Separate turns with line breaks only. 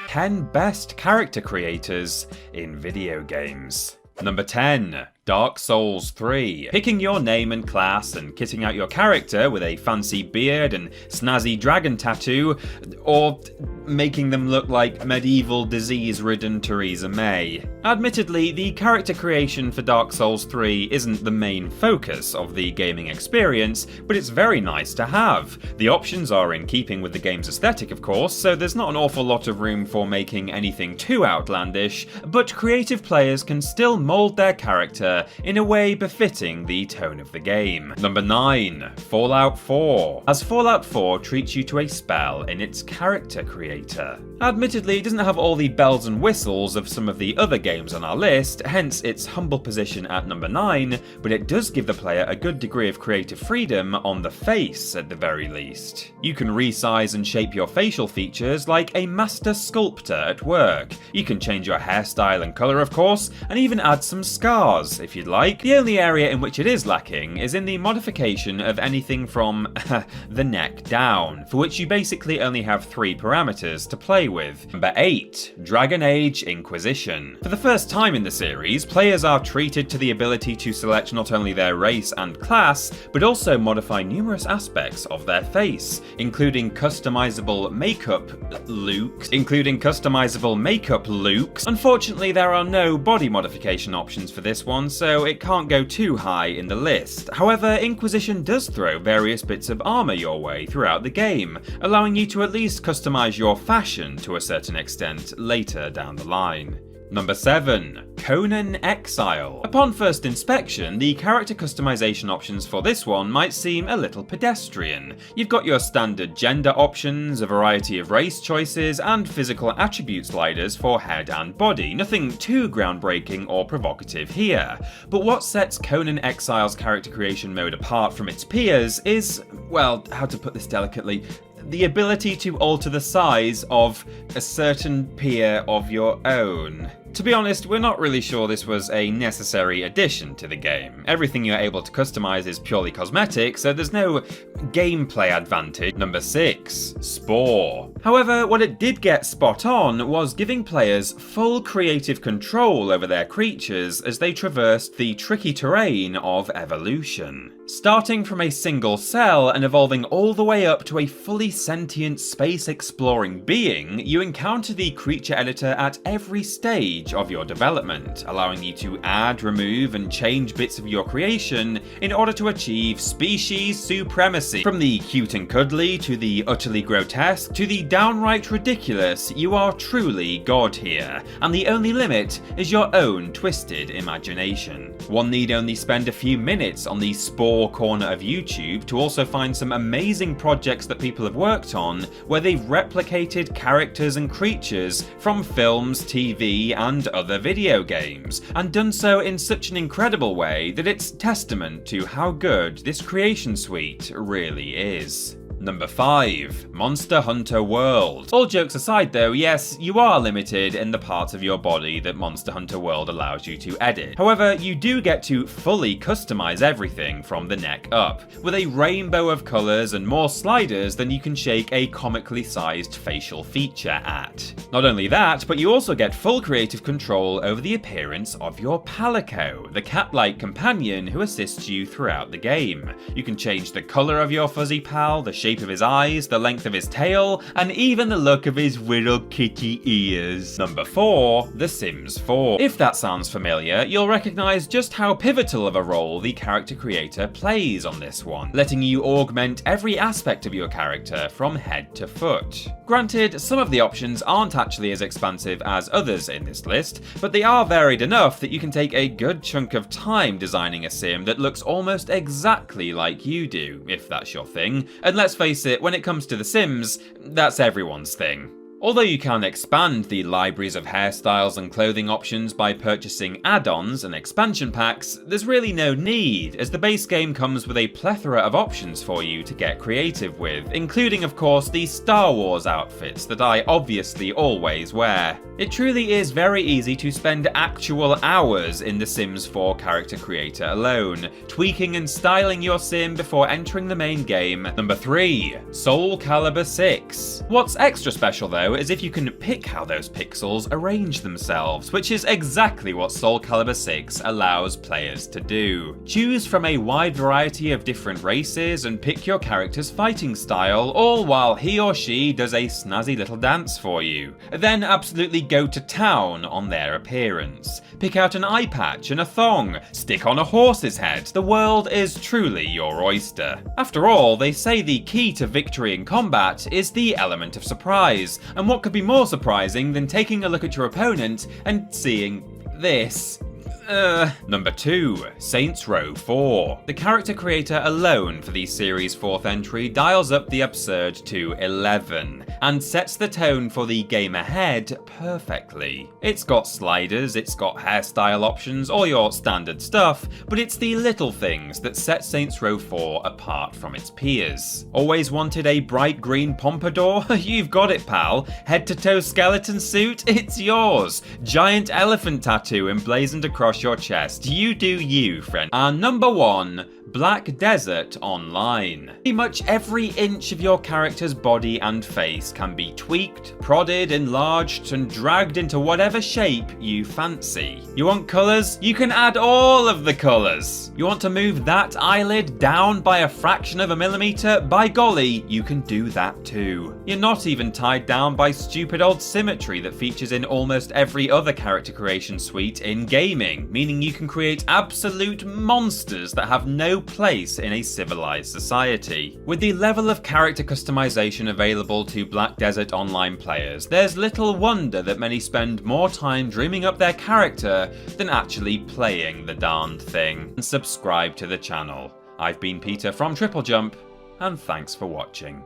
10 best character creators in video games. Number 10. Dark Souls 3. Picking your name and class and kitting out your character with a fancy beard and snazzy dragon tattoo, or making them look like medieval disease-ridden Theresa May. Admittedly, the character creation for Dark Souls 3 isn't the main focus of the gaming experience, but it's very nice to have. The options are in keeping with the game's aesthetic, of course, so there's not an awful lot of room for making anything too outlandish, but creative players can still mold their character in a way befitting the tone of the game. Number 9. Fallout 4. As Fallout 4 treats you to a spell in its character creator. Admittedly, it doesn't have all the bells and whistles of some of the other games on our list, hence its humble position at number 9, but it does give the player a good degree of creative freedom on the face at the very least. You can resize and shape your facial features like a master sculptor at work. You can change your hairstyle and colour, of course, and even add some scars if you'd like. The only area in which it is lacking is in the modification of anything from the neck down, for which you basically only have 3 parameters to play with. Number 8. Dragon Age Inquisition. For the first time in the series, players are treated to the ability to select not only their race and class, but also modify numerous aspects of their face, including customizable makeup looks. Unfortunately, there are no body modification options for this one, so it can't go too high in the list. However, Inquisition does throw various bits of armor your way throughout the game, allowing you to at least customize your fashion to a certain extent later down the line. Number 7. Conan Exile. Upon first inspection, the character customization options for this one might seem a little pedestrian. You've got your standard gender options, a variety of race choices, and physical attribute sliders for head and body. Nothing too groundbreaking or provocative here. But what sets Conan Exile's character creation mode apart from its peers is, well, how to put this delicately, the ability to alter the size of a certain peer of your own. To be honest, we're not really sure this was a necessary addition to the game. Everything you're able to customize is purely cosmetic, so there's no gameplay advantage. Number 6. Spore. However, what it did get spot on was giving players full creative control over their creatures as they traversed the tricky terrain of evolution. Starting from a single cell and evolving all the way up to a fully sentient space-exploring being, you encounter the creature editor at every stage of your development, allowing you to add, remove, and change bits of your creation in order to achieve species supremacy. From the cute and cuddly to the utterly grotesque to the downright ridiculous, you are truly God here, and the only limit is your own twisted imagination. One need only spend a few minutes on the Spore corner of YouTube to also find some amazing projects that people have worked on where they've replicated characters and creatures from films, TV, and other video games, and done so in such an incredible way that it's testament to how good this creation suite really is. Number 5. Monster Hunter World. All jokes aside though, yes, you are limited in the parts of your body that Monster Hunter World allows you to edit. However, you do get to fully customize everything from the neck up, with a rainbow of colours and more sliders than you can shake a comically sized facial feature at. Not only that, but you also get full creative control over the appearance of your palico, the cat-like companion who assists you throughout the game. You can change the colour of your fuzzy pal, the shape of his eyes, the length of his tail, and even the look of his little kitty ears. Number 4. The Sims 4. If that sounds familiar, you'll recognise just how pivotal of a role the character creator plays on this one, letting you augment every aspect of your character from head to foot. Granted, some of the options aren't actually as expansive as others in this list, but they are varied enough that you can take a good chunk of time designing a sim that looks almost exactly like you do, if that's your thing, and let's face it, when it comes to The Sims, that's everyone's thing. Although you can expand the libraries of hairstyles and clothing options by purchasing add-ons and expansion packs, there's really no need, as the base game comes with a plethora of options for you to get creative with, including of course the Star Wars outfits that I obviously always wear. It truly is very easy to spend actual hours in The Sims 4 character creator alone, tweaking and styling your sim before entering the main game. Number 3. Soul Calibur 6. What's extra special though is if you can pick how those pixels arrange themselves, which is exactly what Soul Calibur 6 allows players to do. Choose from a wide variety of different races and pick your character's fighting style, all while he or she does a snazzy little dance for you. Then absolutely go to town on their appearance. Pick out an eye patch and a thong, stick on a horse's head. The world is truly your oyster. After all, they say the key to victory in combat is the element of surprise, and what could be more surprising than taking a look at your opponent and seeing this? Number 2. Saints Row 4. The character creator alone for the series' 4th entry dials up the absurd to 11, and sets the tone for the game ahead perfectly. It's got sliders, it's got hairstyle options, all your standard stuff, but it's the little things that set Saints Row 4 apart from its peers. Always wanted a bright green pompadour? You've got it, pal. Head-to-toe skeleton suit? It's yours. Giant elephant tattoo emblazoned across your chest. You do you, friend. And number 1. Black Desert Online. Pretty much every inch of your character's body and face can be tweaked, prodded, enlarged, and dragged into whatever shape you fancy. You want colours? You can add all of the colours. You want to move that eyelid down by a fraction of a millimetre? By golly, you can do that too. You're not even tied down by stupid old symmetry that features in almost every other character creation suite in gaming, meaning you can create absolute monsters that have no place in a civilized society. With the level of character customization available to Black Desert Online players, there's little wonder that many spend more time dreaming up their character than actually playing the darned thing. And subscribe to the channel. I've been Peter from TripleJump, and thanks for watching.